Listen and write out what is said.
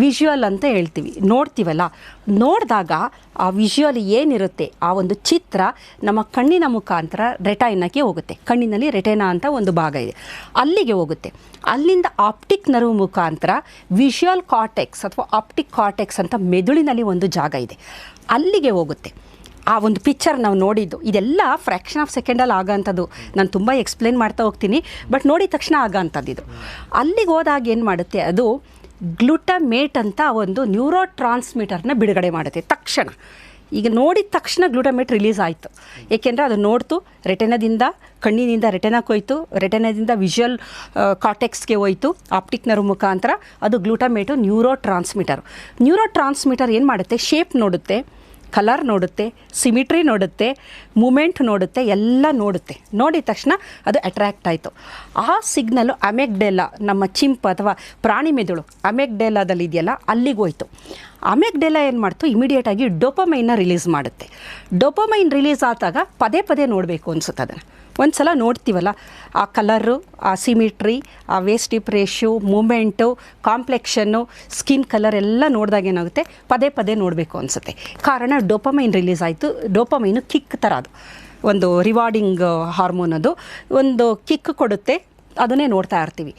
Visual ಅಂತ ಹೇಳ್ತೀವಿ. ನೋಡ್ತೀವಲ್ಲ, ನೋಡಿದಾಗ ಆ ವಿಷುವಲ್ ಏನಿರುತ್ತೆ ಆ ಒಂದು ಚಿತ್ರ ನಮ್ಮ ಕಣ್ಣಿನ ಮುಖಾಂತರ ರೆಟೈನಕ್ಕೆ ಹೋಗುತ್ತೆ. ಕಣ್ಣಿನಲ್ಲಿ ರೆಟೈನಾ ಅಂತ ಒಂದು ಭಾಗ ಇದೆ, ಅಲ್ಲಿಗೆ ಹೋಗುತ್ತೆ. ಅಲ್ಲಿಂದ ಆಪ್ಟಿಕ್ ನರ್ವ್ ಮುಖಾಂತರ ವಿಷುವಲ್ ಕಾರ್ಟೆಕ್ಸ್ ಅಥವಾ ಆಪ್ಟಿಕ್ ಕಾರ್ಟೆಕ್ಸ್ ಅಂತ ಮೆದುಳಿನಲ್ಲಿ ಒಂದು ಜಾಗ ಇದೆ, ಅಲ್ಲಿಗೆ ಹೋಗುತ್ತೆ. ಆ ಒಂದು ಪಿಕ್ಚರ್ ನಾವು ನೋಡಿದ್ದು ಇದೆಲ್ಲ ಫ್ರ್ಯಾಕ್ಷನ್ ಆಫ್ ಸೆಕೆಂಡಲ್ಲಿ ಆಗೋಂಥದ್ದು. ನಾನು ತುಂಬ ಎಕ್ಸ್ಪ್ಲೇನ್ ಮಾಡ್ತಾ ಹೋಗ್ತೀನಿ, ಬಟ್ ನೋಡಿದ ತಕ್ಷಣ ಆಗೋಂಥದ್ದು ಇದು. ಅಲ್ಲಿಗೆ ಹೋದಾಗ ಏನು ಮಾಡುತ್ತೆ, ಅದು ಗ್ಲುಟಮೇಟ್ ಅಂತ ಒಂದು ನ್ಯೂರೋ ಟ್ರಾನ್ಸ್ಮಿಟರ್ನ ಬಿಡುಗಡೆ ಮಾಡುತ್ತೆ ತಕ್ಷಣ. ಈಗ ನೋಡಿದ ತಕ್ಷಣ ಗ್ಲುಟಮೇಟ್ ರಿಲೀಸ್ ಆಯಿತು, ಏಕೆಂದರೆ ಅದು ನೋಡ್ತು, ರೆಟೆನಾದಿಂದ ಕಣ್ಣಿನಿಂದ ರೆಟೆನಾಕ್ಕೆ ಹೋಯ್ತು, ರೆಟೆನಾದಿಂದ ವಿಷುವಲ್ ಕಾರ್ಟೆಕ್ಸ್ಗೆ ಹೋಯ್ತು, ಆಪ್ಟಿಕ್ ನರ್ವ್ ಮುಖಾಂತರ. ಅದು ಗ್ಲುಟಮೇಟು ನ್ಯೂರೋ ಟ್ರಾನ್ಸ್ಮಿಟರ್. ನ್ಯೂರೋ ಟ್ರಾನ್ಸ್ಮಿಟರ್ ಏನು ಮಾಡುತ್ತೆ, ಶೇಪ್ ನೋಡುತ್ತೆ, ಕಲರ್ ನೋಡುತ್ತೆ, ಸಿಮಿಟ್ರಿ ನೋಡುತ್ತೆ, ಮೂಮೆಂಟ್ ನೋಡುತ್ತೆ, ಎಲ್ಲ ನೋಡುತ್ತೆ. ನೋಡಿದ ತಕ್ಷಣ ಅದು ಅಟ್ರ್ಯಾಕ್ಟ್ ಆಯಿತು. ಆ ಸಿಗ್ನಲ್ಲು ಅಮೆಗ್ಡೆಲಾ, ನಮ್ಮ ಚಿಂಪ್ ಅಥವಾ ಪ್ರಾಣಿ ಮೆದುಳು ಅಮೆಗ್ಡೆಲಾದಲ್ಲಿ ಇದೆಯಲ್ಲ, ಅಲ್ಲಿಗೆ ಹೋಯ್ತು. ಅಮೆಗ್ಡೆಲಾ ಏನು ಮಾಡ್ತು, ಇಮಿಡಿಯೇಟಾಗಿ ಡೋಪಮೈನ್ನ ರಿಲೀಸ್ ಮಾಡುತ್ತೆ. ಡೋಪಮೈನ್ ರಿಲೀಸ್ ಆದಾಗ ಪದೇ ಪದೇ ನೋಡಬೇಕು ಅನಿಸುತ್ತೆ. ಅದನ್ನು ಒಂದು ಸಲ ನೋಡ್ತೀವಲ್ಲ, ಆ ಕಲರು, ಆ ಸಿಮಿಟ್ರಿ, ಆ waist hip ratio, moment, complexion, skin colour ಎಲ್ಲ ನೋಡಿದಾಗ ಏನಾಗುತ್ತೆ, ಪದೇ ಪದೇ ನೋಡಬೇಕು ಅನಿಸುತ್ತೆ. ಕಾರಣ ಡೋಪಮೈನ್ ರಿಲೀಸ್ ಆಯಿತು. ಡೋಪಮೈನು ಕಿಕ್ ಥರ, ಅದು ಒಂದು ರಿವಾರ್ಡಿಂಗ್ ಹಾರ್ಮೋನ್, ಅದು ಒಂದು ಕಿಕ್ ಕೊಡುತ್ತೆ, ಅದನ್ನೇ ನೋಡ್ತಾ ಇರ್ತೀವಿ.